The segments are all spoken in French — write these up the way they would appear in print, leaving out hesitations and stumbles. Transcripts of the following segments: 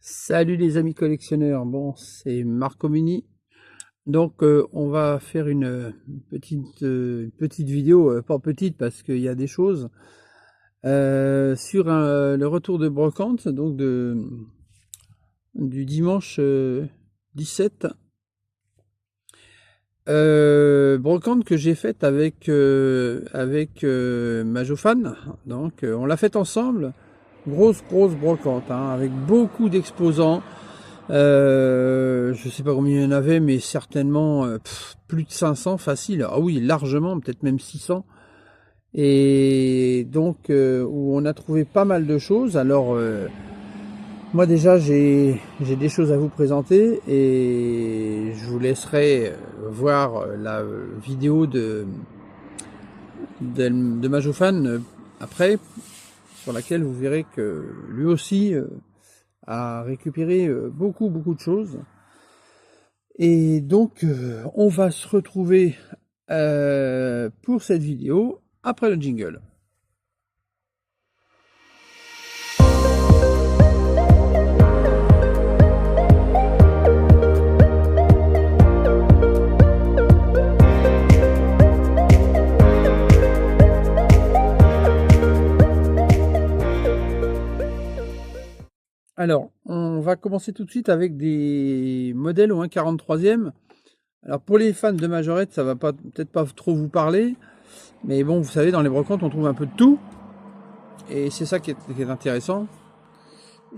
Salut les amis collectionneurs, bon c'est Marco Mini, donc on va faire une petite vidéo, pas petite parce qu'il y a des choses, sur le retour de brocante, donc du dimanche 17, brocante que j'ai faite avec Majofan, donc on l'a faite ensemble, grosse brocante, hein, avec beaucoup d'exposants. Je sais pas combien il y en avait, mais certainement plus de 500 facile. Ah oui, largement, peut-être même 600. Et donc, où on a trouvé pas mal de choses. Alors, moi déjà, j'ai des choses à vous présenter et je vous laisserai voir la vidéo de Majofan après, sur laquelle vous verrez que lui aussi a récupéré beaucoup de choses. Et donc, on va se retrouver pour cette vidéo après le jingle. Alors, on va commencer tout de suite avec des modèles au 1/43e. Alors, pour les fans de Majorette, ça va peut-être pas trop vous parler. Mais bon, vous savez, dans les brocantes, on trouve un peu de tout. Et c'est ça qui est intéressant.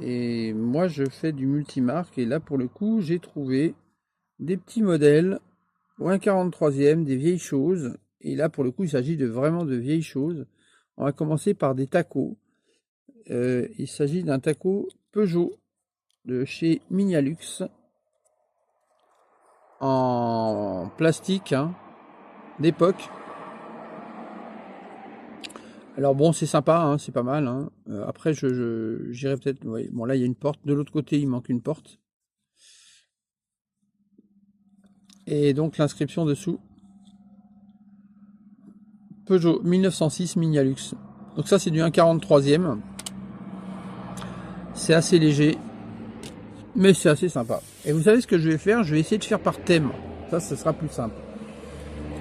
Et moi, je fais du multimarque. Et là, pour le coup, j'ai trouvé des petits modèles au 1/43e, des vieilles choses. Et là, pour le coup, il s'agit de vraiment de vieilles choses. On va commencer par des tacos. Il s'agit d'un taco Peugeot de chez Mignalux en plastique, hein, d'époque. Alors bon, c'est sympa, hein, c'est pas mal, hein. Après, j'irai peut-être. Ouais, bon, là, il y a une porte. De l'autre côté, il manque une porte. Et donc, l'inscription dessous. Peugeot 1906 Mignalux. Donc ça, c'est du 1/43e. C'est assez léger, mais c'est assez sympa. Et vous savez ce que je vais faire? Je vais essayer de faire par thème. Ça, ce sera plus simple.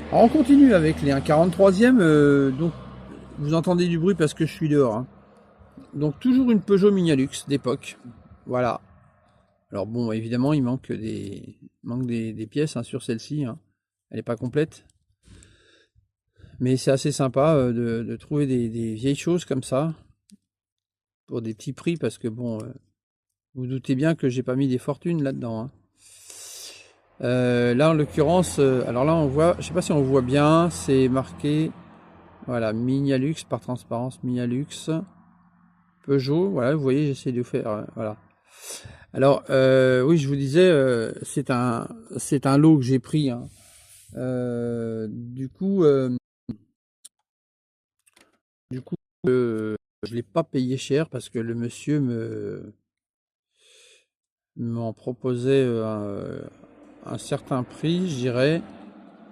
Alors, on continue avec les 1/43e. Donc, vous entendez du bruit parce que je suis dehors, hein. Donc, toujours une Peugeot Mignalux d'époque. Voilà. Alors bon, évidemment, il manque des pièces, hein, sur celle-ci, hein. Elle n'est pas complète. Mais c'est assez sympa de trouver des vieilles choses comme ça. Pour des petits prix, parce que bon, vous doutez bien que j'ai pas mis des fortunes là-dedans, hein. Là en l'occurrence, alors là on voit, je sais pas si on voit bien, c'est marqué, voilà, Mignalux, par transparence, Mignalux, Peugeot, voilà, vous voyez, j'essaie de faire, voilà. Alors, oui, je vous disais, c'est un lot que j'ai pris, hein. Du coup, je l'ai pas payé cher parce que le monsieur m'en proposait un certain prix, je dirais.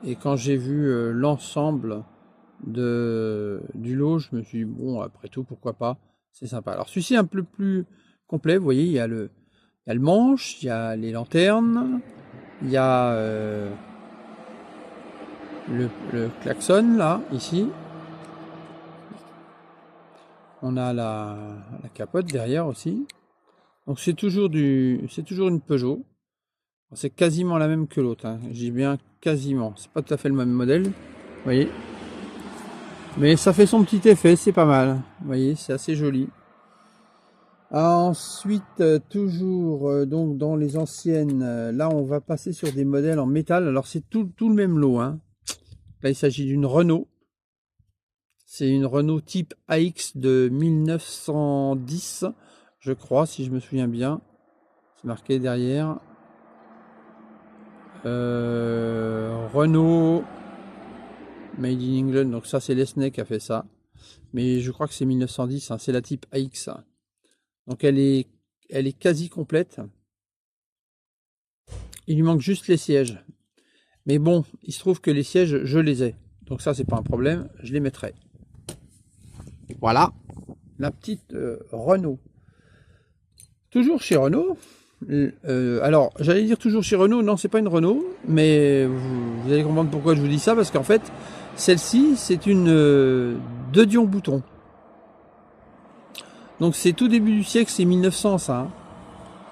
Et quand j'ai vu l'ensemble du lot, je me suis dit, bon, après tout, pourquoi pas, c'est sympa. Alors celui-ci est un peu plus complet, vous voyez, il y a le manche, il y a les lanternes, il y a le klaxon, là, ici. On a la capote derrière aussi. Donc c'est toujours une Peugeot. C'est quasiment la même que l'autre, hein. Je dis bien quasiment. C'est pas tout à fait le même modèle, vous voyez. Mais ça fait son petit effet, c'est pas mal. Vous voyez, c'est assez joli. Ensuite, toujours donc dans les anciennes, là on va passer sur des modèles en métal. Alors c'est tout le même lot, hein. Là il s'agit d'une Renault. C'est une Renault type AX de 1910, je crois, si je me souviens bien. C'est marqué derrière. Renault Made in England, donc ça c'est Lesney qui a fait ça. Mais je crois que c'est 1910, hein, c'est la type AX. Donc elle est quasi complète. Il lui manque juste les sièges. Mais bon, il se trouve que les sièges, je les ai. Donc ça, c'est pas un problème, je les mettrai. Voilà, la petite Renault. Toujours chez Renault. Alors, j'allais dire toujours chez Renault. Non, c'est pas une Renault, mais vous allez comprendre pourquoi je vous dis ça, parce qu'en fait, celle-ci, c'est une 2 Dion bouton. Donc c'est tout début du siècle, c'est 1900 ça. Hein.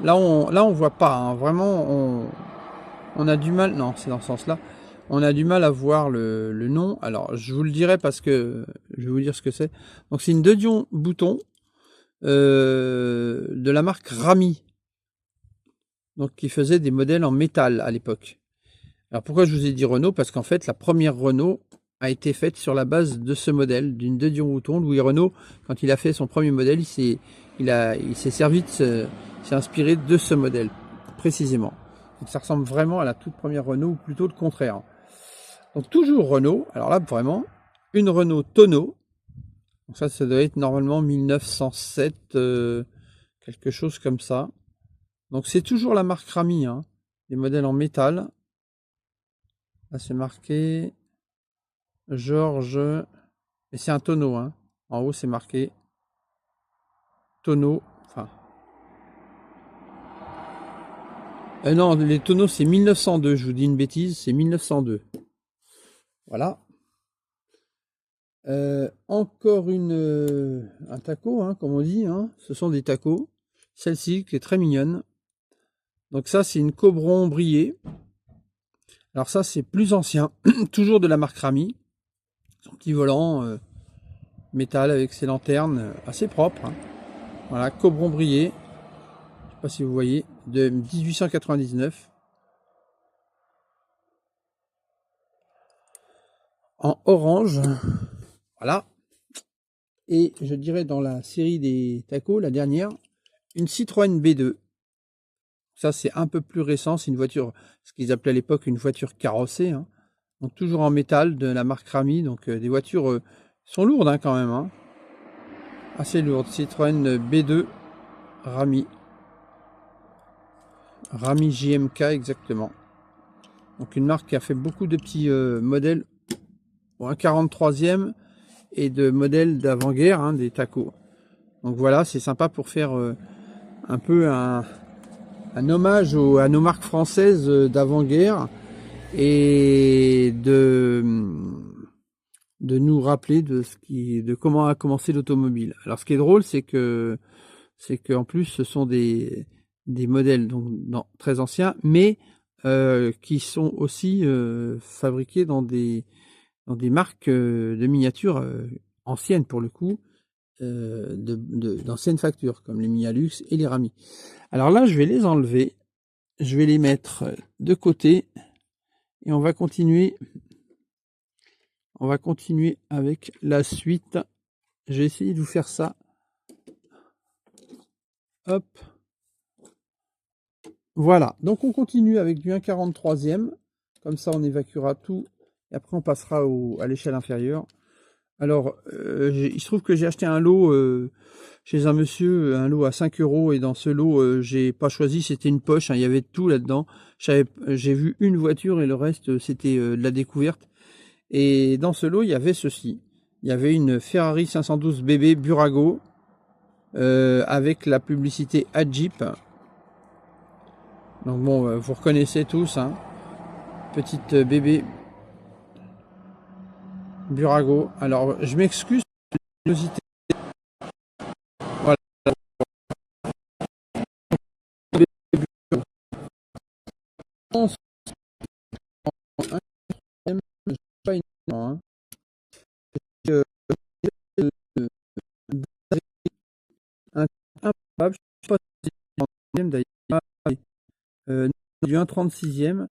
Là on voit pas. Hein. Vraiment, on a du mal. Non, c'est dans ce sens-là. On a du mal à voir le nom. Alors, je vous le dirai parce que je vais vous dire ce que c'est. Donc, c'est une 2 Dion bouton de la marque Rami. Donc, qui faisait des modèles en métal à l'époque. Alors, pourquoi je vous ai dit Renault? Parce qu'en fait, la première Renault a été faite sur la base de ce modèle, d'une 2 Dion bouton. Louis Renault, quand il a fait son premier modèle, il s'est servi s'est inspiré de ce modèle, précisément. Donc, ça ressemble vraiment à la toute première Renault, ou plutôt le contraire. Donc toujours Renault, alors là vraiment, une Renault tonneau, donc ça doit être normalement 1907, quelque chose comme ça. Donc c'est toujours la marque Rami, hein, les modèles en métal. Là c'est marqué Georges, et c'est un tonneau, hein. En haut c'est marqué tonneau, enfin... non, les tonneaux c'est 1902, je vous dis une bêtise, c'est 1902. Voilà. Encore un taco, hein, comme on dit, hein. Ce sont des tacos. Celle-ci qui est très mignonne. Donc ça c'est une Cobron brillée. Alors ça c'est plus ancien, toujours de la marque Rami. Son petit volant métal avec ses lanternes assez propres. Hein. Voilà, Cobron brillé. Je sais pas si vous voyez, de 1899. En orange. Voilà. Et je dirais dans la série des tacos, la dernière, une Citroën B2. Ça, c'est un peu plus récent. C'est une voiture, ce qu'ils appelaient à l'époque une voiture carrossée. Hein. Donc, toujours en métal de la marque Rami. Donc, des voitures sont lourdes hein, quand même. Hein. Assez lourdes. Citroën B2 Rami. Rami JMK exactement. Donc, une marque qui a fait beaucoup de petits modèles. Bon, un 43e et de modèles d'avant-guerre, hein, des tacos. Donc, voilà, c'est sympa pour faire un peu un hommage à nos marques françaises d'avant-guerre et de nous rappeler de comment a commencé l'automobile. Alors ce qui est drôle, c'est qu'en plus ce sont des modèles donc très anciens, mais qui sont aussi fabriqués dans des marques de miniatures anciennes pour le coup, d'anciennes factures comme les Mialux et les Rami. Alors là, je vais les enlever, je vais les mettre de côté et on va continuer avec la suite. Je vais essayer de vous faire ça. Hop. Voilà, donc on continue avec du 1,43e. Comme ça, on évacuera tout et après on passera à l'échelle inférieure. Alors, il se trouve que j'ai acheté un lot chez un monsieur, un lot à 5 €, et dans ce lot, j'ai pas choisi, c'était une poche, hein, il y avait tout là-dedans. J'ai vu une voiture et le reste, c'était de la découverte. Et dans ce lot, il y avait ceci. Il y avait une Ferrari 512 BB Burago avec la publicité Jeep. Donc bon, vous reconnaissez tous, hein. Petite bébé Burago. Alors, je m'excuse pour la curiosité. Voilà. Pas énorme, hein. Improbable, je sais pas si c'est le d'ailleurs, du 1,36e,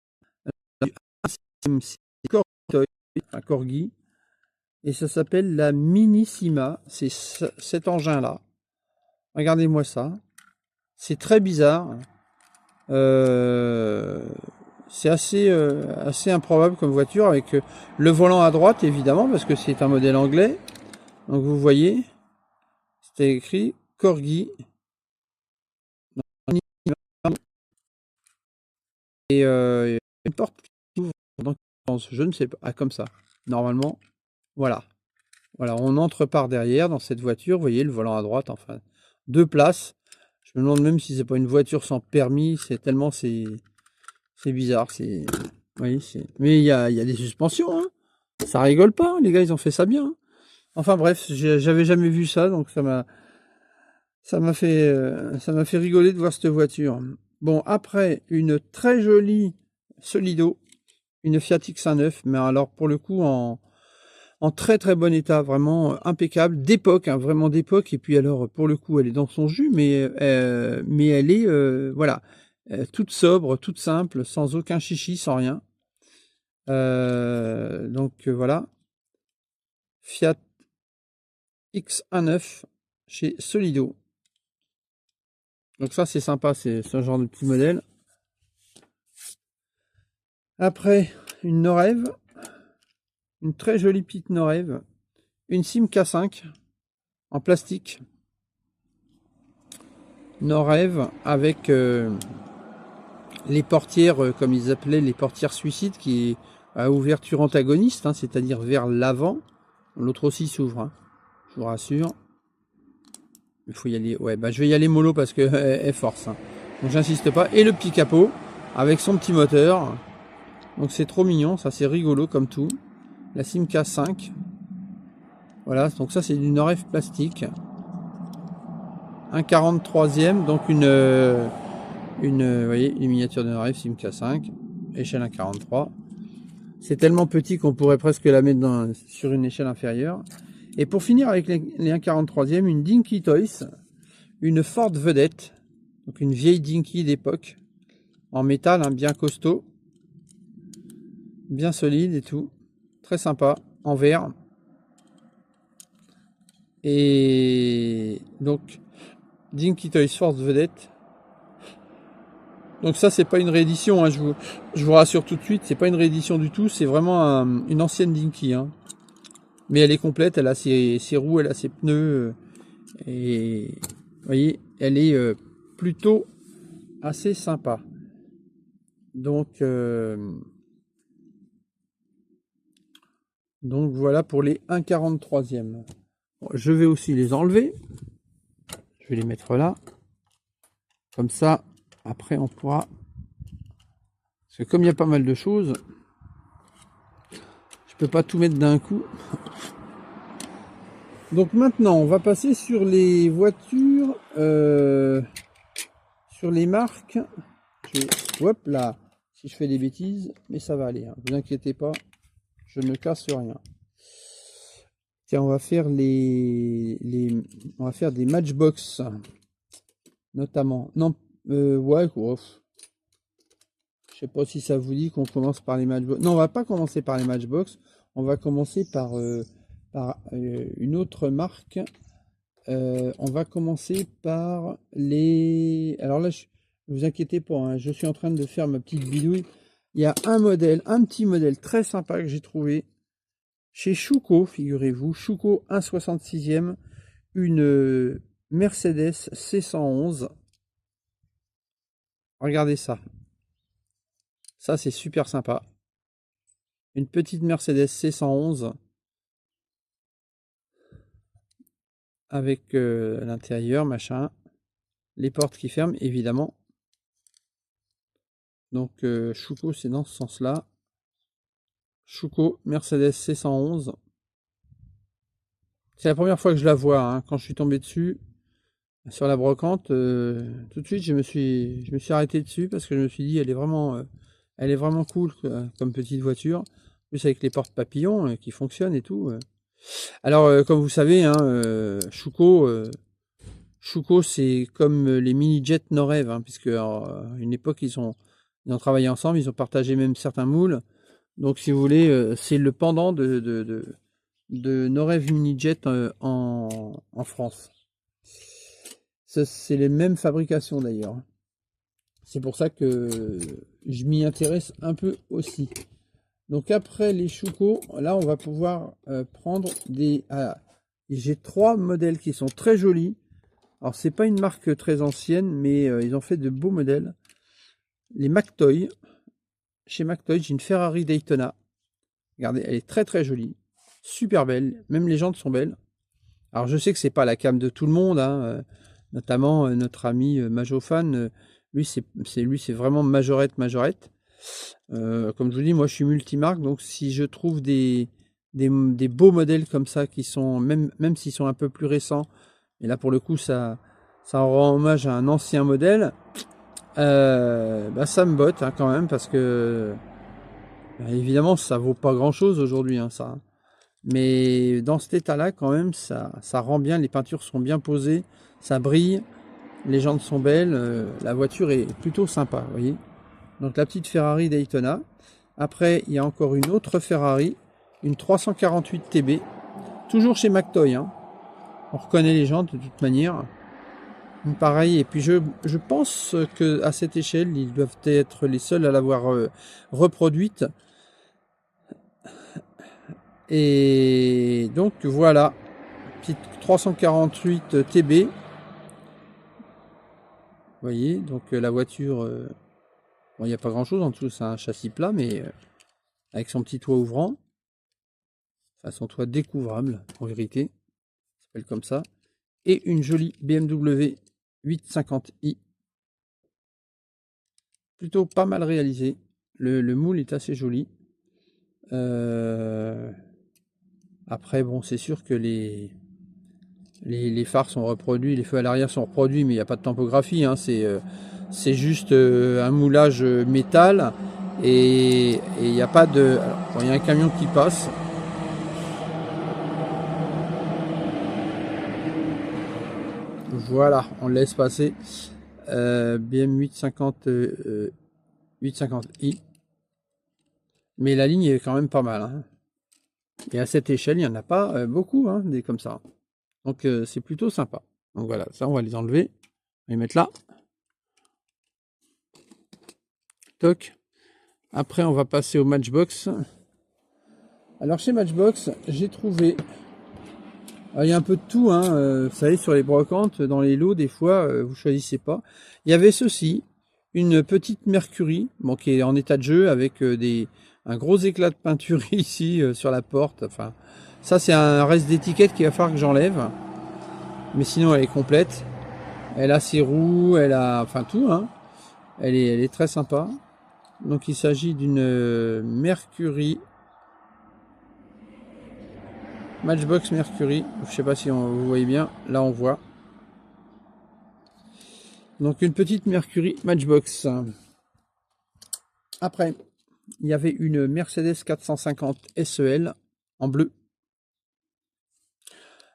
du 1,6e, c'est un Corgi, et ça s'appelle la Minissima, c'est cet engin-là. Regardez-moi ça, c'est très bizarre, c'est assez improbable comme voiture, avec le volant à droite évidemment, parce que c'est un modèle anglais, donc vous voyez, c'était écrit Corgi, et une porte qui s'ouvre, donc je ne sais pas, comme ça, normalement, voilà. Voilà, on entre par derrière dans cette voiture, vous voyez le volant à droite, enfin, 2 places. Je me demande même si c'est pas une voiture sans permis, c'est tellement c'est bizarre, c'est oui, mais il y a des suspensions, hein. Ça rigole pas, hein. Les gars, ils ont fait ça bien, hein. Enfin bref, j'avais jamais vu ça, donc ça m'a fait rigoler de voir cette voiture. Bon, après une très jolie Solido, une Fiat X19, mais alors pour le coup en très très bon état, vraiment impeccable, d'époque, hein, vraiment d'époque. Et puis alors pour le coup, elle est dans son jus, mais elle est voilà, toute sobre, toute simple, sans aucun chichi, sans rien. Donc voilà, Fiat X19 chez Solido. Donc ça c'est sympa, c'est ce genre de petit modèle. Après une Norev, une très jolie petite Norev, une Simca 5 en plastique. Norev avec les portières, comme ils appelaient les portières suicides, qui est à ouverture antagoniste, hein, c'est-à-dire vers l'avant. L'autre aussi s'ouvre, hein, je vous rassure. Il faut y aller. Ouais, bah je vais y aller mollo parce que elle force, hein. Donc j'insiste pas. Et le petit capot avec son petit moteur. Donc c'est trop mignon, ça c'est rigolo comme tout. La Simca 5. Voilà, donc ça c'est du Norev plastique. Un 43e, donc vous voyez, une miniature de Norev Simca 5, échelle 1,43. C'est tellement petit qu'on pourrait presque la mettre sur une échelle inférieure. Et pour finir avec les 1,43e, une Dinky Toys, une Ford Vedette, donc une vieille Dinky d'époque, en métal, hein, bien costaud, bien solide et tout, très sympa, en verre. Et donc Dinky Toys Ford Vedette. Donc ça c'est pas une réédition, hein, je vous rassure tout de suite, c'est pas une réédition du tout, c'est vraiment une ancienne Dinky, hein. Mais elle est complète, elle a ses roues, elle a ses pneus, et vous voyez, elle est plutôt assez sympa. Donc voilà pour les 1,43e. Bon, je vais aussi les enlever. Je vais les mettre là. Comme ça, après on pourra... Parce que comme il y a pas mal de choses, je peux pas tout mettre d'un coup. Donc maintenant, on va passer sur les voitures, sur les marques. Hop là, si je fais des bêtises, mais ça va aller, hein. Vous inquiétez pas, je ne casse rien. Tiens, on va faire on va faire des Matchbox, notamment. Non, ouais, je sais pas si ça vous dit qu'on commence par les Matchbox. Non, on va pas commencer par les Matchbox. On va commencer par une autre marque. On va commencer par les... Alors là, ne vous inquiétez pas, hein, je suis en train de faire ma petite bidouille. Il y a un petit modèle très sympa que j'ai trouvé chez Schuco, figurez-vous. Schuco 1,66e, une Mercedes C111. Regardez ça. Ça, c'est super sympa. Une petite Mercedes C111 avec l'intérieur, machin. Les portes qui ferment, évidemment. Donc, Schuco, c'est dans ce sens-là. Schuco, Mercedes C111. C'est la première fois que je la vois, hein. Quand je suis tombé dessus, sur la brocante, tout de suite, je me suis arrêté dessus parce que je me suis dit, elle est vraiment cool comme petite voiture. En plus, avec les portes papillons qui fonctionnent et tout. Alors, comme vous savez, hein, Schuco, c'est comme les mini-jets Norev, hein, puisque à une époque, ils ont travaillé ensemble, ils ont partagé même certains moules. Donc, si vous voulez, c'est le pendant de Norev mini-jet en France. C'est les mêmes fabrications d'ailleurs. C'est pour ça que je m'y intéresse un peu aussi. Donc après les Schuco, là on va pouvoir prendre des... j'ai 3 modèles qui sont très jolis. Alors c'est pas une marque très ancienne, mais ils ont fait de beaux modèles. Les McToy. Chez McToy, j'ai une Ferrari Daytona. Regardez, elle est très très jolie. Super belle. Même les jantes sont belles. Alors je sais que c'est pas la cam de tout le monde, hein. Notamment notre ami Majofan, lui c'est vraiment majorette. Comme je vous dis, moi je suis multimarque, donc si je trouve des beaux modèles comme ça qui sont, même s'ils sont un peu plus récents, et là pour le coup ça rend hommage à un ancien modèle, bah, ça me botte hein, quand même, parce que bah, évidemment ça vaut pas grand chose aujourd'hui hein, ça. Mais dans cet état là quand même ça rend bien, les peintures sont bien posées, ça brille, les jantes sont belles, la voiture est plutôt sympa, vous voyez. Donc la petite Ferrari Daytona. Après, il y a encore une autre Ferrari, une 348 TB, toujours chez McToy. Hein. On reconnaît les jantes de toute manière. Pareil, et puis je pense que à cette échelle, ils doivent être les seuls à l'avoir reproduite. Et donc voilà, petite 348 TB. Vous voyez, donc la voiture, bon, il n'y a pas grand chose en dessous, c'est un châssis plat, mais avec son petit toit ouvrant. Enfin, son toit découvrable, en vérité. Ça s'appelle comme ça. Et une jolie BMW 850i. Plutôt pas mal réalisé. Le moule est assez joli. Après, bon, c'est sûr que les phares sont reproduits, les feux à l'arrière sont reproduits, mais il n'y a pas de tampographie. Hein. C'est juste un moulage métal. Et il n'y a pas de... Alors, bon, il y a un camion qui passe. Voilà, on le laisse passer. BM 850i. Mais la ligne est quand même pas mal. Hein. Et à cette échelle, il n'y en a pas beaucoup, hein, des comme ça. Donc c'est plutôt sympa. Donc voilà, ça on va les enlever. On va les mettre là. Toc. Après on va passer au Matchbox. Alors chez Matchbox, j'ai trouvé... Alors, il y a un peu de tout, hein. Vous savez, sur les brocantes, dans les lots, des fois, vous choisissez pas. Il y avait ceci, une petite Mercury, bon, qui est en état de jeu, avec un gros éclat de peinture ici, sur la porte. Enfin, ça c'est un reste d'étiquette qu'il va falloir que j'enlève. Mais sinon, elle est complète. Elle a ses roues, elle a... Enfin, tout, hein. Elle est très sympa. Donc, il s'agit d'une Mercury... Matchbox Mercury, je sais pas si vous voyez bien, là on voit. Donc une petite Mercury Matchbox. Après, il y avait une Mercedes 450 SEL en bleu.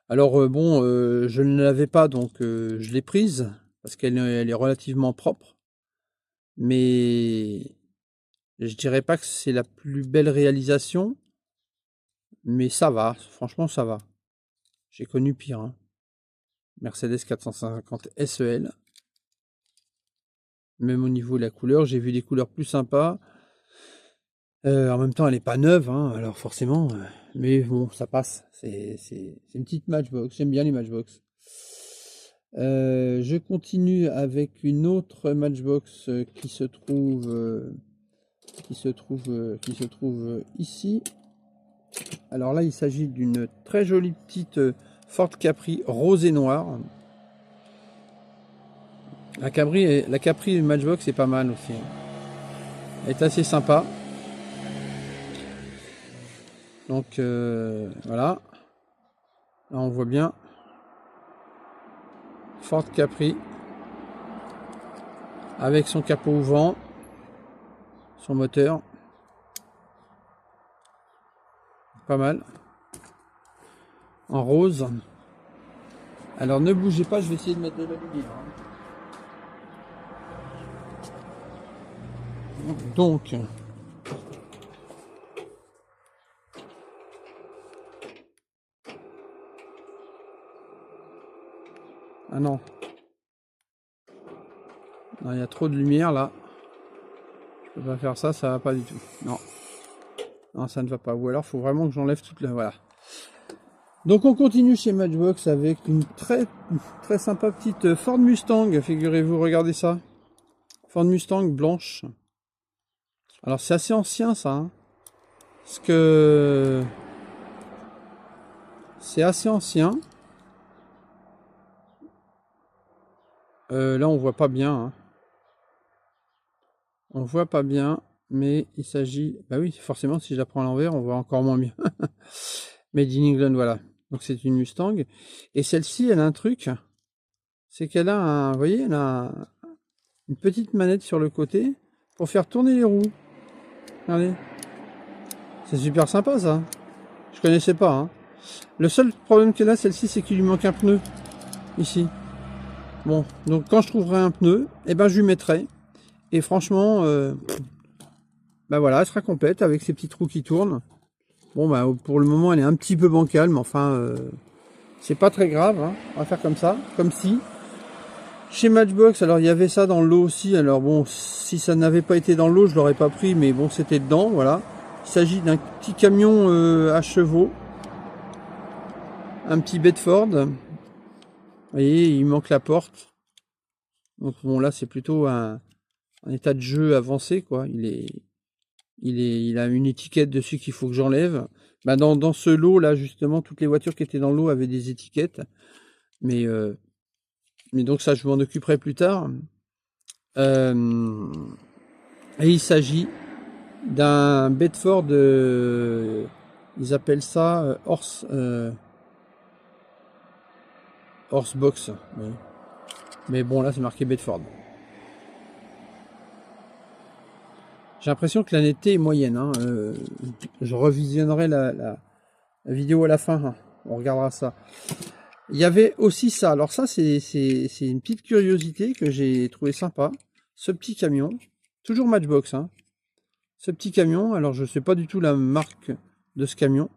Alors bon, je ne l'avais pas, donc je l'ai prise, parce qu'elle est relativement propre. Mais je dirais pas que c'est la plus belle réalisation. Mais ça va, franchement ça va. J'ai connu pire. Hein. Mercedes 450 SEL. Même au niveau de la couleur, j'ai vu des couleurs plus sympas. En même temps, elle n'est pas neuve, hein, alors forcément. Mais bon, ça passe. C'est une petite Matchbox. J'aime bien les Matchbox. Je continue avec une autre Matchbox qui se trouve ici. Alors là, il s'agit d'une très jolie petite Ford Capri rose et noire. La Capri Matchbox est pas mal aussi. Elle est assez sympa. Donc voilà. Là on voit bien. Ford Capri. Avec son capot ouvrant. Son moteur. Pas mal. En rose. Alors ne bougez pas, je vais essayer de mettre de la lumière. Donc, ah non, il y a trop de lumière là. Je peux pas faire ça, ça va pas du tout. Non, non, ça ne va pas. Ou alors, faut vraiment que j'enlève toute la. Voilà. Donc, on continue chez Matchbox avec une très sympa petite Ford Mustang. Figurez-vous, regardez ça. Ford Mustang blanche. Alors, c'est assez ancien ça. Hein, parce que c'est assez ancien. Là, on voit pas bien. Hein. On voit pas bien, mais il s'agit... Bah oui, forcément, si je la prends à l'envers, on voit encore moins bien. Made in England, voilà. Donc c'est une Mustang. Et celle-ci, elle a un truc. C'est qu'elle a un... Vous voyez, elle a une petite manette sur le côté pour faire tourner les roues. Regardez. C'est super sympa, ça. Je connaissais pas. Hein. Le seul problème qu'elle a, celle-ci, c'est qu'il lui manque un pneu. Ici. Bon, donc quand je trouverai un pneu, eh ben je lui mettrai. Et franchement, bah voilà, elle sera complète avec ses petits trous qui tournent. Bon, bah pour le moment, elle est un petit peu bancale, mais enfin, c'est pas très grave. Hein. On va faire comme ça, comme si. Chez Matchbox, alors il y avait ça dans l'eau aussi. Alors bon, si ça n'avait pas été dans l'eau, je l'aurais pas pris, mais bon, c'était dedans, voilà. Il s'agit d'un petit camion à chevaux. Un petit Bedford. Vous voyez, il manque la porte. Donc bon, là, c'est plutôt un état de jeu avancé, quoi. Il a une étiquette dessus qu'il faut que j'enlève. Bah dans ce lot, là, justement, toutes les voitures qui étaient dans l'eau avaient des étiquettes. Mais donc ça, je m'en occuperai plus tard. Et il s'agit d'un Bedford, ils appellent ça horse box. Oui. Mais bon, là, c'est marqué Bedford. J'ai l'impression que la netteté est moyenne. Hein. Je revisionnerai la vidéo à la fin. Hein. On regardera ça. Il y avait aussi ça. Alors ça, c'est une petite curiosité que j'ai trouvé sympa. Ce petit camion. Toujours Matchbox. Hein. Ce petit camion. Alors, je ne sais pas du tout la marque de ce camion.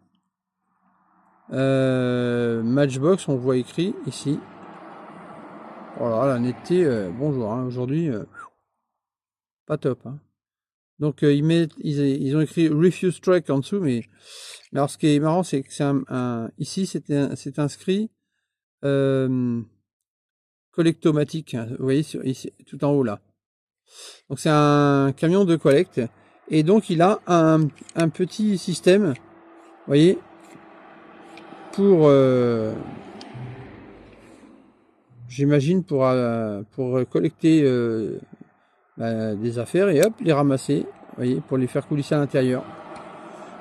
Matchbox, on voit écrit ici. Voilà, la netteté, bonjour. Hein, aujourd'hui, pas top. Hein. Donc, ils ont écrit Refuse Track en dessous. Mais alors, ce qui est marrant, c'est que ici, c'est inscrit collectomatique. Vous voyez, ici, tout en haut là. Donc, c'est un camion de collecte. Et donc, il a un petit système, vous voyez, pour j'imagine pour collecter des affaires et hop, les ramasser, vous voyez, pour les faire coulisser à l'intérieur.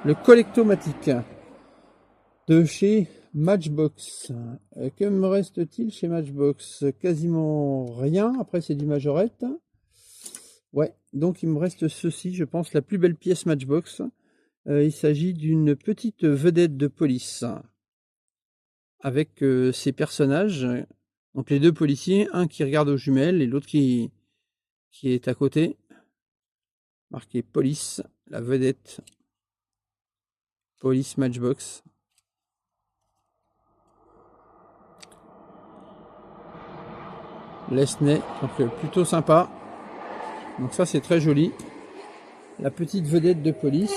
Le collectomatique de chez Matchbox. Que me reste-t-il chez Matchbox? Quasiment rien. Après, c'est du majorette. Ouais, donc il me reste ceci, je pense, la plus belle pièce Matchbox. Il s'agit d'une petite vedette de police avec ses personnages. Donc les deux policiers, un qui regarde aux jumelles et l'autre qui est à côté. Marqué police, la vedette. Police Matchbox. Lesney, donc plutôt sympa. Donc ça c'est très joli. La petite vedette de police.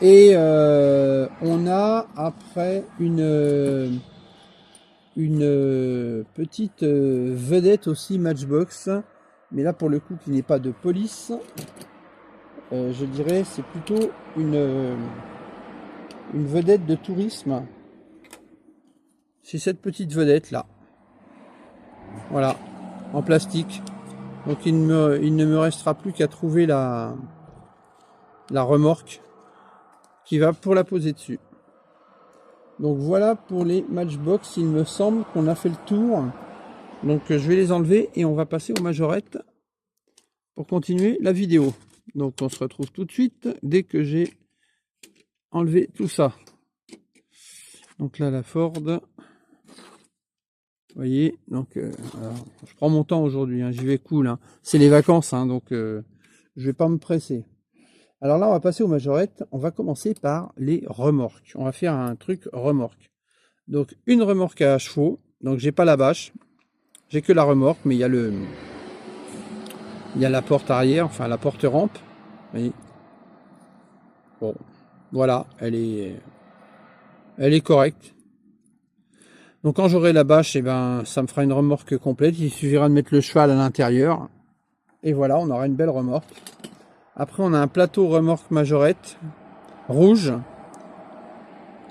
Et on a après une petite vedette aussi Matchbox, mais là pour le coup qui n'est pas de police, je dirais c'est plutôt une vedette de tourisme. C'est cette petite vedette là, voilà, en plastique. Donc il ne me restera plus qu'à trouver la remorque qui va pour la poser dessus. Donc voilà pour les Matchbox, il me semble qu'on a fait le tour. Donc je vais les enlever et on va passer aux majorettes pour continuer la vidéo. Donc on se retrouve tout de suite dès que j'ai enlevé tout ça. Donc là la Ford. Vous voyez, donc alors, je prends mon temps aujourd'hui, hein, j'y vais cool. Hein. C'est les vacances, hein, donc je vais pas me presser. Alors là, on va passer aux majorettes. On va commencer par les remorques. On va faire un truc remorque. Donc une remorque à chevaux. Donc j'ai pas la bâche, j'ai que la remorque, mais il y a la porte arrière, enfin la porte rampe. Vous voyez. Bon, voilà, elle est correcte. Donc quand j'aurai la bâche, et ben ça me fera une remorque complète. Il suffira de mettre le cheval à l'intérieur. Et voilà, on aura une belle remorque. Après, on a un plateau remorque majorette rouge,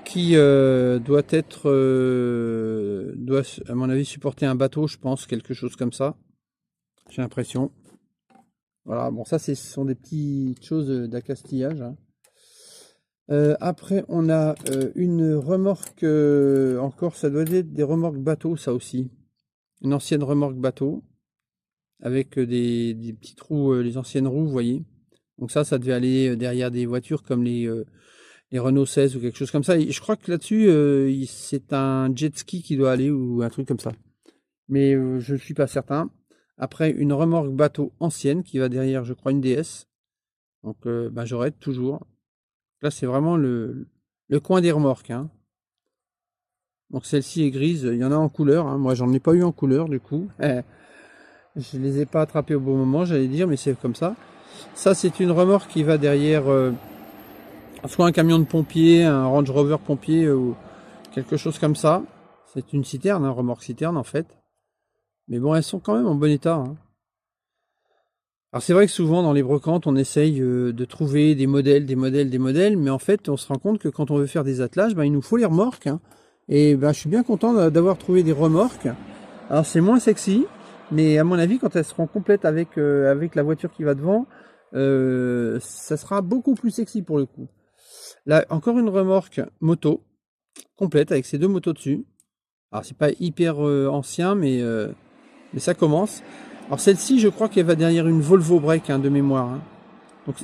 qui doit être, doit à mon avis supporter un bateau, je pense, quelque chose comme ça. J'ai l'impression. Voilà, bon ça ce sont des petites choses d'accastillage. Hein. Après on a une remorque, encore ça doit être des remorques bateaux ça aussi. Une ancienne remorque bateau, avec des petits trous, les anciennes roues, vous voyez. Donc ça devait aller derrière des voitures comme les Renault 16 ou quelque chose comme ça. Et je crois que là-dessus, c'est un jet ski qui doit aller ou un truc comme ça. Mais je ne suis pas certain. Après, une remorque bateau ancienne qui va derrière, je crois, une DS. Donc, j'aurai toujours. Là, c'est vraiment le coin des remorques. Hein. Donc, celle-ci est grise. Il y en a en couleur. Hein. Moi, j'en ai pas eu en couleur, du coup. Je les ai pas attrapés au bon moment, j'allais dire, mais c'est comme ça. Ça, c'est une remorque qui va derrière soit un camion de pompier, un Range Rover pompier ou quelque chose comme ça. C'est une citerne, un remorque citerne en fait. Mais bon, elles sont quand même en bon état. Hein. Alors c'est vrai que souvent dans les brocantes, on essaye de trouver des modèles, mais en fait, on se rend compte que quand on veut faire des attelages, il nous faut les remorques. Hein. Et je suis bien content d'avoir trouvé des remorques. Alors c'est moins sexy, mais à mon avis, quand elles seront complètes avec la voiture qui va devant, ça sera beaucoup plus sexy pour le coup. Là, encore une remorque moto, complète, avec ces deux motos dessus. Alors, c'est pas hyper ancien, mais ça commence. Alors, celle-ci, je crois qu'elle va derrière une Volvo Break, hein, de mémoire. Hein. Donc,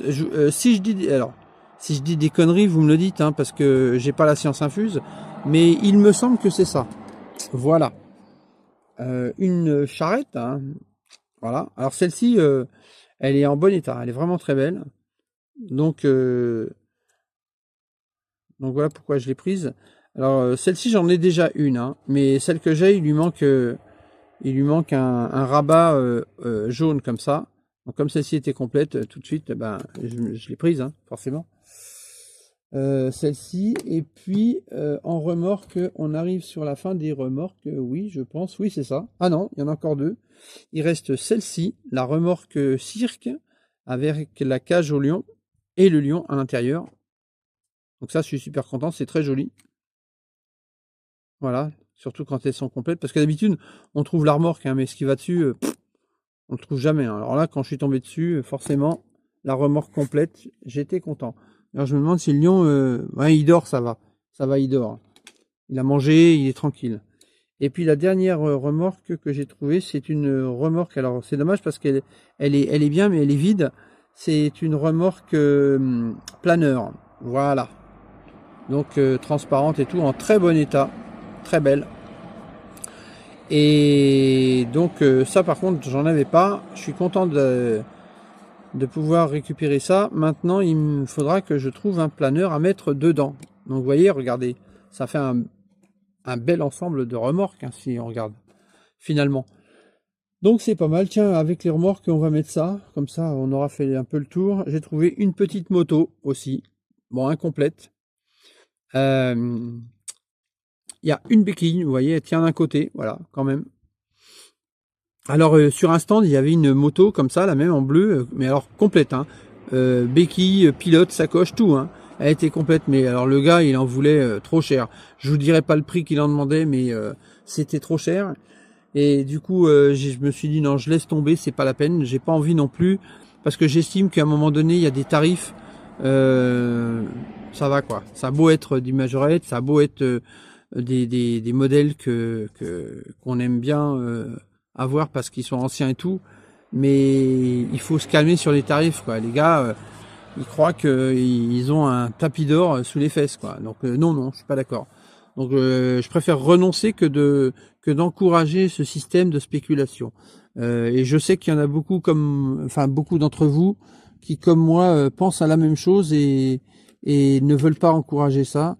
si je dis des conneries, vous me le dites, hein, parce que j'ai pas la science infuse, mais il me semble que c'est ça. Voilà. Une charrette, hein. Voilà. Alors, celle-ci, elle est en bon état. Elle est vraiment très belle. Donc voilà pourquoi je l'ai prise. Alors celle-ci j'en ai déjà une, hein, mais celle que j'ai il lui manque un rabat jaune comme ça. Donc comme celle-ci était complète, tout de suite je l'ai prise, hein, forcément. Celle-ci et puis en remorque on arrive sur la fin des remorques, oui je pense, oui c'est ça. Ah non, il y en a encore deux. Il reste celle-ci, la remorque cirque avec la cage au lion et le lion à l'intérieur. Donc ça, je suis super content, c'est très joli. Voilà, surtout quand elles sont complètes, parce que d'habitude, on trouve la remorque, hein, mais ce qui va dessus, on le trouve jamais. Hein. Alors là, quand je suis tombé dessus, forcément, la remorque complète, j'étais content. Alors je me demande si le lion, ouais, il dort, ça va, il dort. Il a mangé, il est tranquille. Et puis la dernière remorque que j'ai trouvée, c'est une remorque. Alors c'est dommage parce qu'elle est bien, mais elle est vide. C'est une remorque planeur. Voilà. Donc transparente et tout, en très bon état, très belle. Et donc ça par contre j'en avais pas, je suis content de pouvoir récupérer ça. Maintenant il me faudra que je trouve un planeur à mettre dedans. Donc vous voyez, regardez, ça fait un bel ensemble de remorques, hein, si on regarde finalement. Donc c'est pas mal, tiens, avec les remorques on va mettre ça, comme ça on aura fait un peu le tour. J'ai trouvé une petite moto aussi, bon incomplète. Il y a une béquille, vous voyez, elle tient d'un côté, voilà, quand même. Alors sur un stand, il y avait une moto comme ça, la même en bleu, mais alors complète, hein. Béquille, pilote, sacoche, tout, hein. Elle était complète, mais alors le gars, il en voulait trop cher. Je vous dirai pas le prix qu'il en demandait, mais c'était trop cher. Et du coup, je me suis dit non, je laisse tomber, c'est pas la peine. J'ai pas envie non plus, parce que j'estime qu'à un moment donné, il y a des tarifs. Ça va quoi. Ça a beau être du majorette, ça a beau être des modèles qu'on aime bien avoir parce qu'ils sont anciens et tout, mais il faut se calmer sur les tarifs quoi. Les gars, ils croient qu'ils ont un tapis d'or sous les fesses quoi. Donc non, je suis pas d'accord. Donc je préfère renoncer que d'encourager ce système de spéculation. Et je sais qu'il y en a beaucoup beaucoup d'entre vous qui comme moi pensent à la même chose et ne veulent pas encourager ça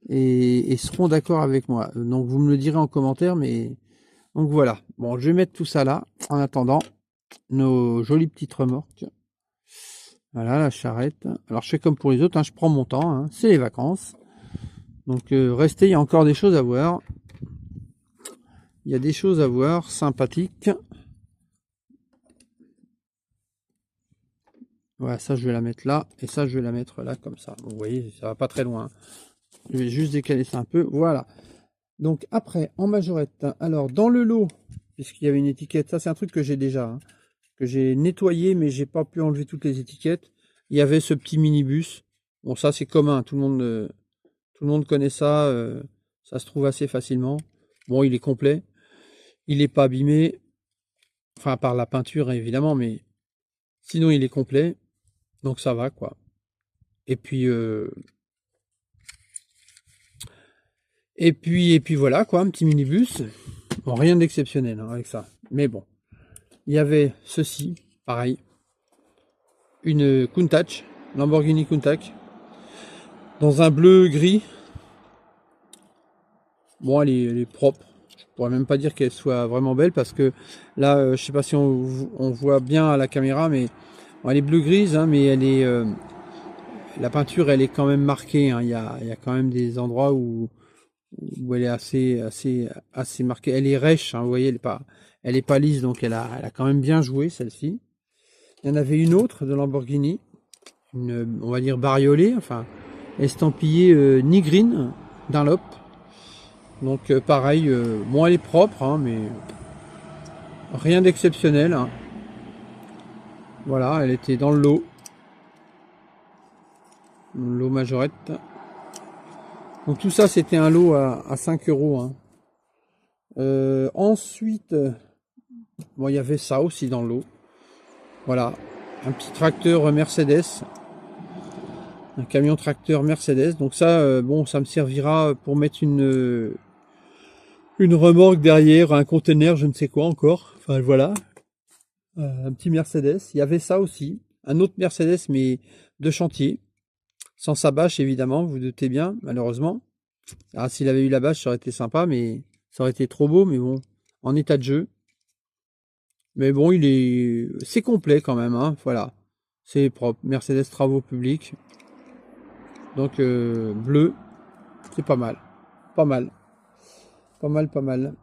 et seront d'accord avec moi. Donc vous me le direz en commentaire, mais donc voilà. Bon, je vais mettre tout ça là en attendant nos jolies petites remorques. Voilà la charrette. Alors je fais comme pour les autres, hein, je prends mon temps, hein, c'est les vacances. Donc restez, il y a encore des choses à voir. Il y a des choses à voir sympathiques. Voilà, ça je vais la mettre là et ça je vais la mettre là comme ça. Vous voyez, ça va pas très loin. Je vais juste décaler ça un peu. Voilà. Donc après, en majorette, alors dans le lot, puisqu'il y avait une étiquette, ça c'est un truc que j'ai déjà, hein, que j'ai nettoyé, mais j'ai pas pu enlever toutes les étiquettes. Il y avait ce petit minibus. Bon, ça c'est commun, tout le monde connaît ça. Ça se trouve assez facilement. Bon, il est complet. Il n'est pas abîmé. Enfin, à part la peinture, évidemment, mais sinon il est complet. Donc ça va, quoi. Et puis, voilà, quoi, un petit minibus. Bon, rien d'exceptionnel hein, avec ça. Mais bon. Il y avait ceci, pareil. Une Countach, Lamborghini Countach. Dans un bleu gris. Bon, elle est propre. Je pourrais même pas dire qu'elle soit vraiment belle parce que là, je sais pas si on voit bien à la caméra, mais bon, elle est bleu grise, hein, mais elle est la peinture, elle est quand même marquée. Hein. Il y a quand même des endroits où elle est assez marquée. Elle est rêche, hein, vous voyez, elle est pas lisse, donc elle a quand même bien joué celle-ci. Il y en avait une autre de Lamborghini, on va dire bariolée, enfin estampillée Nigrine Dunlop. Donc pareil, bon elle est propre, hein, mais rien d'exceptionnel. Hein. Voilà, elle était dans le lot. Le lot majorette. Donc tout ça c'était un lot à 5 euros. Hein. Ensuite, bon il y avait ça aussi dans le lot. Voilà, un petit tracteur Mercedes. Un camion tracteur Mercedes. Donc ça, bon, ça me servira pour mettre une remorque derrière, un conteneur, je ne sais quoi encore. Enfin voilà, un petit Mercedes. Il y avait ça aussi, un autre Mercedes mais de chantier, sans sa bâche évidemment, vous, vous doutez bien, malheureusement. Ah, s'il avait eu la bâche, ça aurait été sympa, mais ça aurait été trop beau, mais bon, en état de jeu. Mais bon, c'est complet quand même, hein, voilà. C'est propre, Mercedes travaux publics. Donc bleu, c'est pas mal, pas mal, pas mal, pas mal.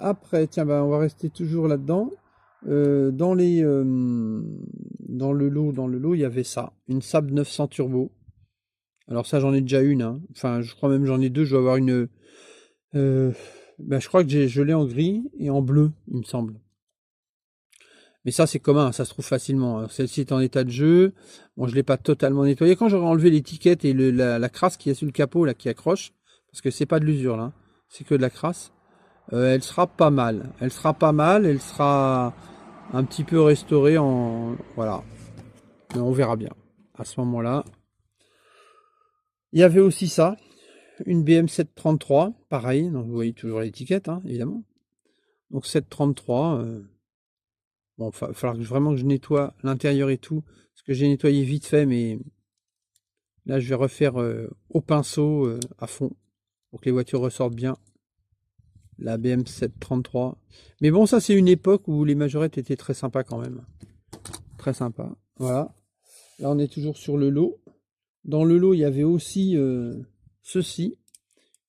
Après, tiens, on va rester toujours là-dedans. Dans le lot, il y avait ça, une Saab 900 Turbo. Alors ça, j'en ai déjà une. Hein. Enfin, je crois même j'en ai deux. Je dois avoir une. Je crois que je l'ai en gris et en bleu, il me semble. Mais ça, c'est commun, ça se trouve facilement. Celle-ci est en état de jeu. Bon, je l'ai pas totalement nettoyé. Quand j'aurai enlevé l'étiquette et la crasse qui est sur le capot, là, qui accroche, parce que c'est pas de l'usure, là, c'est que de la crasse, elle sera pas mal. Elle sera pas mal, elle sera un petit peu restaurée en... Voilà. Mais on verra bien. À ce moment-là. Il y avait aussi ça. Une BM 733, pareil. Donc, vous voyez toujours l'étiquette, hein, évidemment. Donc 733... Bon, il va falloir vraiment que je nettoie l'intérieur et tout. Parce que j'ai nettoyé vite fait, mais là, je vais refaire au pinceau à fond. Pour que les voitures ressortent bien. La BM 733. Mais bon, ça, c'est une époque où les majorettes étaient très sympas quand même. Très sympa. Voilà. Là, on est toujours sur le lot. Dans le lot, il y avait aussi ceci.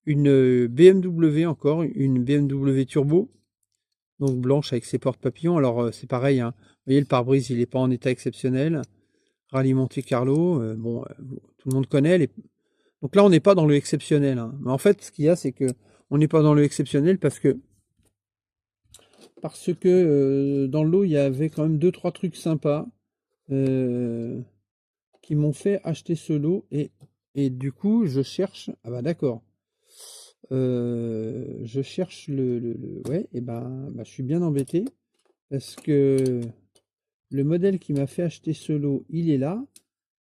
Une BMW encore. Une BMW Turbo. Donc blanche avec ses portes papillons. Alors c'est pareil, hein. Vous voyez le pare-brise il n'est pas en état exceptionnel. Rallye Monte Carlo, tout le monde connaît. Donc là on n'est pas dans le exceptionnel. Hein. Mais en fait ce qu'il y a c'est que on n'est pas dans le exceptionnel parce que dans le lot il y avait quand même 2-3 trucs sympas qui m'ont fait acheter ce lot et du coup je cherche. Ah bah d'accord. Je cherche ouais, et je suis bien embêté parce que le modèle qui m'a fait acheter ce lot, il est là,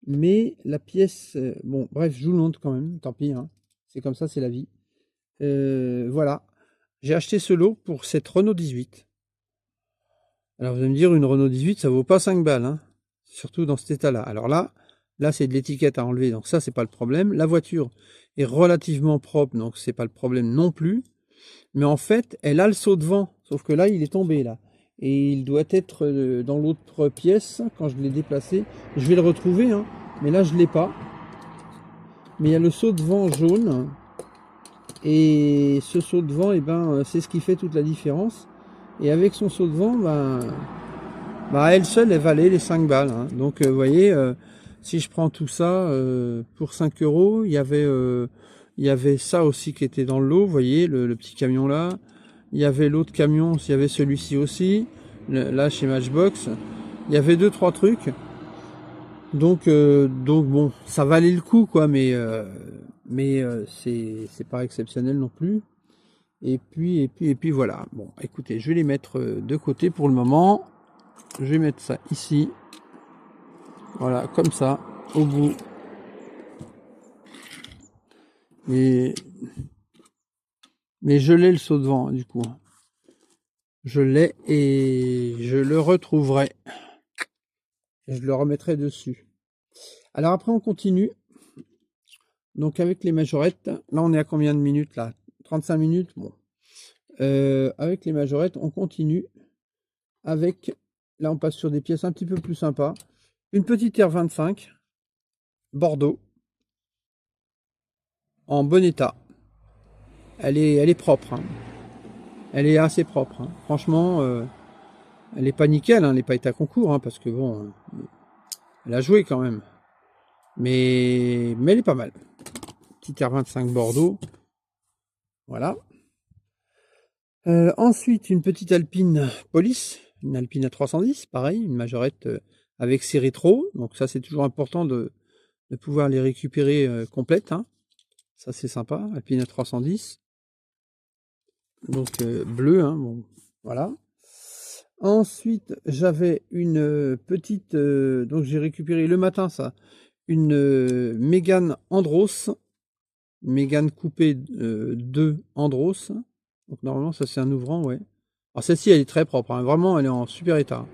mais la pièce, bon, bref, je vous le montre quand même, tant pis, hein, c'est comme ça, c'est la vie. Voilà, j'ai acheté ce lot pour cette Renault 18. Alors vous allez me dire, une Renault 18, ça vaut pas 5 balles, hein, surtout dans cet état-là. Alors là c'est de l'étiquette à enlever, donc ça, c'est pas le problème. La voiture est relativement propre, donc c'est pas le problème non plus. Mais en fait, elle a le saut de vent, sauf que là, il est tombé là. Et il doit être dans l'autre pièce, quand je l'ai déplacé. Je vais le retrouver, hein, mais là, je l'ai pas. Mais il y a le saut de vent jaune. Et ce saut de vent, c'est ce qui fait toute la différence. Et avec son saut de vent, elle seule, elle valait les 5 balles. Hein. Donc, vous voyez... Si je prends tout ça pour 5 euros, il y avait ça aussi qui était dans le lot, vous voyez, le petit camion là. Il y avait l'autre camion, il y avait celui-ci aussi, là chez Matchbox. Il y avait 2-3 trucs. Donc bon, ça valait le coup quoi, mais c'est pas exceptionnel non plus. Et puis voilà. Bon, écoutez, je vais les mettre de côté pour le moment. Je vais mettre ça ici. Voilà, comme ça, au bout. Et mais je l'ai le saut de vent du coup. Je l'ai et je le retrouverai. Et je le remettrai dessus. Alors après on continue. Donc avec les majorettes, là on est à combien de minutes là? 35 minutes. Bon. Avec les majorettes, on continue avec, là on passe sur des pièces un petit peu plus sympas. Une petite R25 Bordeaux en bon état. Elle est propre. Hein. Elle est assez propre. Hein. Franchement, elle est pas nickel, hein, elle n'est pas état concours, hein, parce que bon, elle a joué quand même. Mais elle est pas mal. Petite R25 Bordeaux. Voilà. Ensuite, une petite Alpine Police, une Alpine à 310, pareil, une majorette avec ses rétros. Donc ça, c'est toujours important de pouvoir les récupérer complètes. Hein. Ça, c'est sympa, Alpine à 310. Donc bleu, hein, bon, voilà. Ensuite, j'avais une petite, donc j'ai récupéré le matin ça, une Mégane Andros, Mégane coupée 2 Andros. Donc normalement ça c'est un ouvrant, ouais. Alors celle-ci elle est très propre, hein. Vraiment elle est en super état.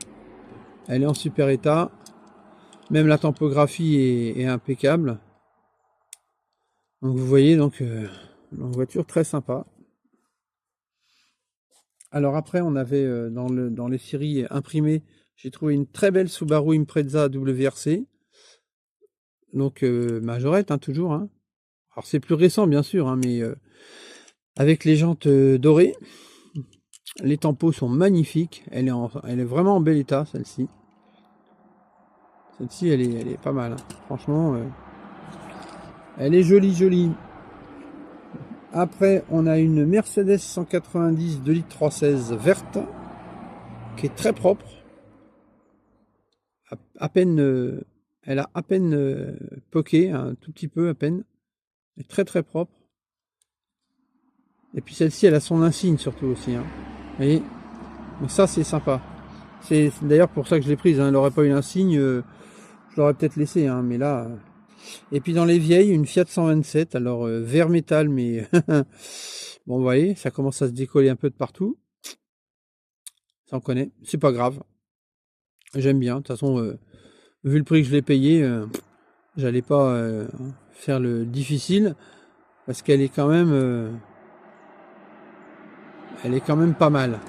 Elle est en super état. Même la tempographie est impeccable. Donc vous voyez donc une voiture très sympa. Alors après on avait dans les séries imprimées, j'ai trouvé une très belle Subaru Impreza WRC. Donc majorette hein, toujours. Hein. Alors c'est plus récent bien sûr, hein, mais avec les jantes dorées. Les tampos sont magnifiques. Elle est vraiment en bel état, celle-ci. Celle-ci, elle est pas mal. Hein. Franchement, elle est jolie, jolie. Après, on a une Mercedes 190 2 litres 316 verte, qui est très propre. À peine, elle a à peine poqué, un tout petit peu à peine. Elle est très très propre. Et puis celle-ci, elle a son insigne surtout aussi. Hein. Vous voyez. Donc ça, c'est sympa. C'est d'ailleurs pour ça que je l'ai prise. Hein. Elle n'aurait pas eu l'insigne, je l'aurais peut-être laissé. Hein. Mais là. Et puis dans les vieilles, une Fiat 127. Alors vert métal, mais bon, vous voyez, ça commence à se décoller un peu de partout. Ça on connaît. C'est pas grave. J'aime bien. De toute façon, vu le prix que je l'ai payé, j'allais pas faire le difficile parce qu'elle est quand même, pas mal.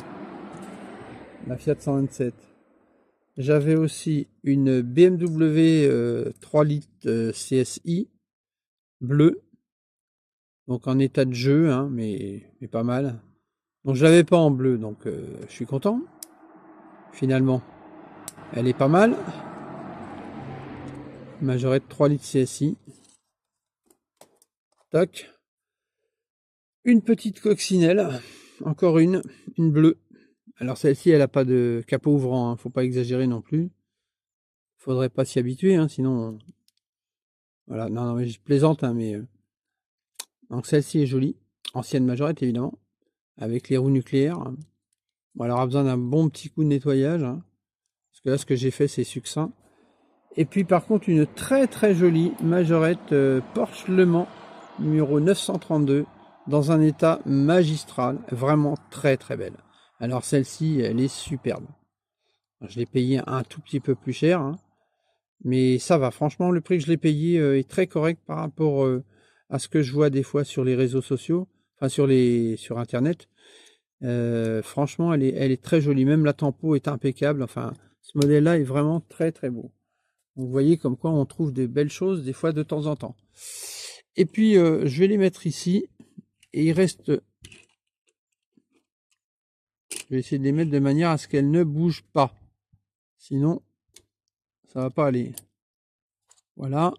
La Fiat 127. J'avais aussi une BMW 3 litres CSI bleue, donc en état de jeu, hein, mais pas mal. Donc je l'avais pas en bleu, donc je suis content. Finalement, elle est pas mal. Majorette 3 litres CSI. Tac. Une petite coccinelle, encore une bleue. Alors celle-ci, elle n'a pas de capot ouvrant, hein, faut pas exagérer non plus. Faudrait pas s'y habituer, hein, sinon. Voilà, non, mais je plaisante, hein, mais. Donc celle-ci est jolie, ancienne majorette évidemment, avec les roues nucléaires. Bon, elle aura besoin d'un bon petit coup de nettoyage, hein, parce que là, ce que j'ai fait, c'est succinct. Et puis par contre, une très très jolie majorette Porsche Le Mans, numéro 932. Dans un état magistral, vraiment très très belle. Alors celle-ci, elle est superbe. Je l'ai payé un tout petit peu plus cher, hein, mais ça va. Franchement, le prix que je l'ai payé est très correct par rapport à ce que je vois des fois sur les réseaux sociaux, enfin sur Internet. Franchement, elle est très jolie. Même la tempo est impeccable. Enfin, ce modèle-là est vraiment très très beau. Vous voyez comme quoi on trouve des belles choses des fois de temps en temps. Et puis, je vais les mettre ici. Et il reste, je vais essayer de les mettre de manière à ce qu'elles ne bougent pas. Sinon, ça va pas aller. Voilà.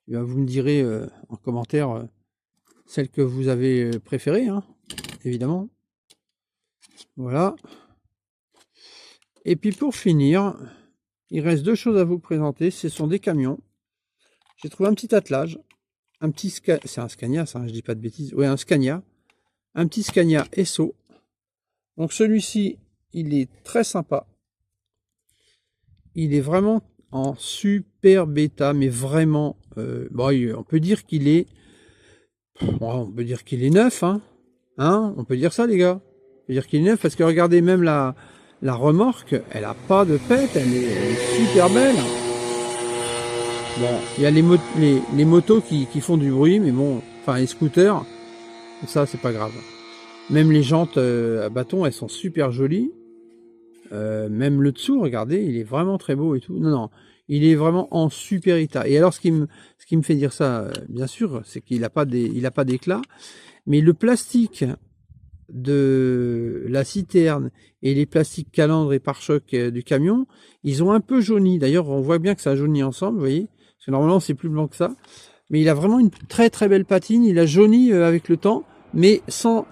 Et ben, vous me direz en commentaire celle que vous avez préférée, hein, évidemment. Voilà. Et puis pour finir, il reste deux choses à vous présenter. Ce sont des camions. J'ai trouvé un petit attelage. Un petit c'est un Scania, ça, je dis pas de bêtises. Ouais, un Scania. Un petit Scania Esso. Donc celui-ci, il est très sympa. Il est vraiment en super bêta, mais vraiment, bon, on peut dire qu'il est, bon, on peut dire qu'il est neuf, hein, on peut dire ça, les gars. On peut dire qu'il est neuf parce que regardez, même la remorque, elle a pas de pète, elle est super belle. Bon, il y a les motos qui font du bruit, mais bon, enfin les scooters, ça c'est pas grave. Même les jantes à bâton, elles sont super jolies. Même le dessous, regardez, il est vraiment très beau et tout. Non, non, il est vraiment en super état. Et alors, ce qui me fait dire ça, bien sûr, c'est qu'il n'a pas d'éclat. Mais le plastique de la citerne et les plastiques calandres et pare-chocs du camion, ils ont un peu jauni. D'ailleurs, on voit bien que ça a jauni ensemble, vous voyez. Parce que normalement, c'est plus blanc que ça. Mais il a vraiment une très très belle patine. Il a jauni avec le temps, mais sans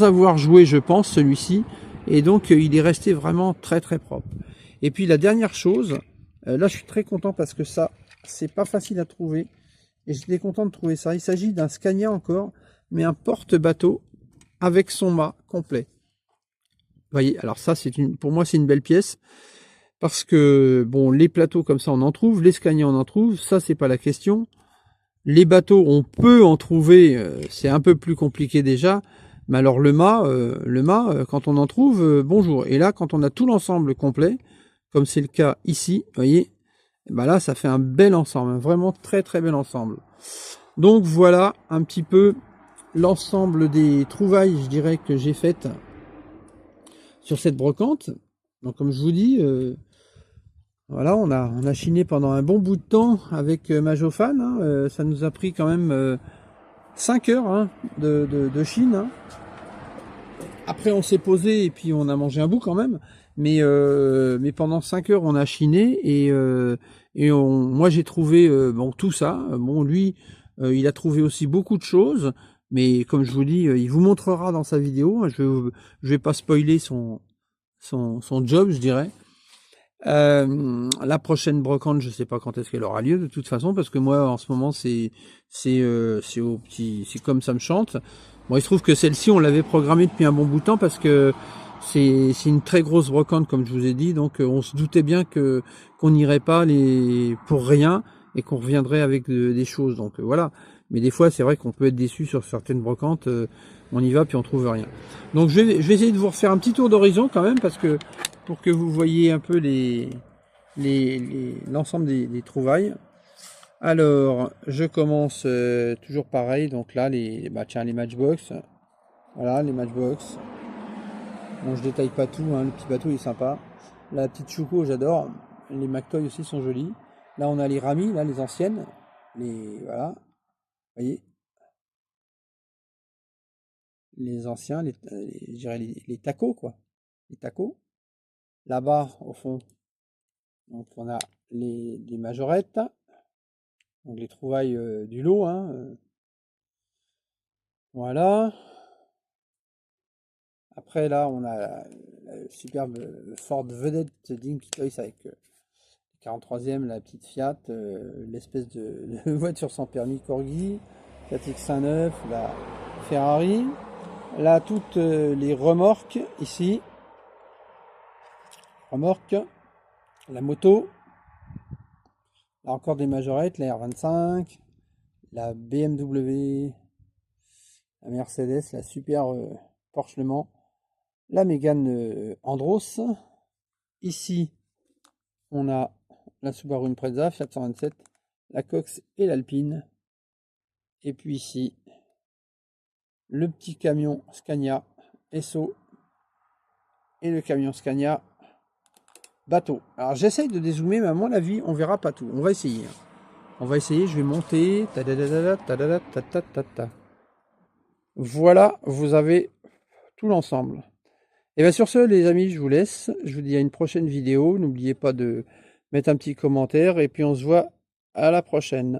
avoir joué, je pense, celui-ci. Et donc, il est resté vraiment très très propre. Et puis, la dernière chose, là, je suis très content parce que ça, c'est pas facile à trouver. Et j'étais content de trouver ça. Il s'agit d'un Scania encore, mais un porte-bateau avec son mât complet. Vous voyez, alors ça, pour moi, c'est une belle pièce. Parce que, bon, les plateaux comme ça, on en trouve. Les Scania, on en trouve. Ça, c'est pas la question. Les bateaux, on peut en trouver. C'est un peu plus compliqué déjà. Mais alors le mât, quand on en trouve, bonjour. Et là, quand on a tout l'ensemble complet, comme c'est le cas ici, vous voyez, bah là, ça fait un bel ensemble, un vraiment très très bel ensemble. Donc voilà un petit peu l'ensemble des trouvailles, je dirais, que j'ai faites sur cette brocante. Donc comme je vous dis, voilà, on a chiné pendant un bon bout de temps avec Majophane. Hein, ça nous a pris quand même 5 heures hein, de Chine. Hein. Après, on s'est posé et puis on a mangé un bout quand même. Mais pendant 5 heures, on a chiné et moi j'ai trouvé bon tout ça. Bon, lui, il a trouvé aussi beaucoup de choses. Mais comme je vous dis, il vous montrera dans sa vidéo. Je vais pas spoiler son job, je dirais. La prochaine brocante, je sais pas quand est-ce qu'elle aura lieu de toute façon, parce que moi en ce moment c'est comme ça me chante. Bon, il se trouve que celle-ci on l'avait programmée depuis un bon bout de temps parce que c'est une très grosse brocante comme je vous ai dit, donc on se doutait bien qu'on n'irait pas pour rien et qu'on reviendrait avec des choses. Donc voilà. Mais des fois c'est vrai qu'on peut être déçu sur certaines brocantes. On y va puis on trouve rien. Donc je vais essayer de vous refaire un petit tour d'horizon quand même parce que pour que vous voyez un peu l'ensemble des trouvailles. Alors, je commence toujours pareil. Donc là, les Matchbox. Voilà, les Matchbox. Bon, je détaille pas tout. Hein, le petit bateau il est sympa. La petite Chouko, j'adore. Les McToy aussi sont jolis. Là, on a les Rami, là, les anciennes. Voilà. Vous voyez. Les anciens, je dirais les tacos, quoi. Les tacos. Là-bas, au fond, donc on a les majorettes, donc les trouvailles du lot. Hein, voilà. Après là, on a la superbe Ford Vedette Dinky Toys avec 43e, la petite Fiat, l'espèce de voiture sans permis Corgi, 4X59, la Ferrari. Là, toutes les remorques ici. Remorque, la moto. Là encore des majorettes, la R25, la BMW, la Mercedes, la super Porsche Le Mans, la Mégane Andros. Ici, on a la Subaru Impreza, Fiat 127, la Cox et l'Alpine. Et puis ici, le petit camion Scania Esso et le camion Scania bateau. Alors j'essaye de dézoomer, mais à mon avis, on verra pas tout. On va essayer. On va essayer, je vais monter. Voilà, vous avez tout l'ensemble. Et bien sur ce, les amis, je vous laisse. Je vous dis à une prochaine vidéo. N'oubliez pas de mettre un petit commentaire. Et puis on se voit À la prochaine.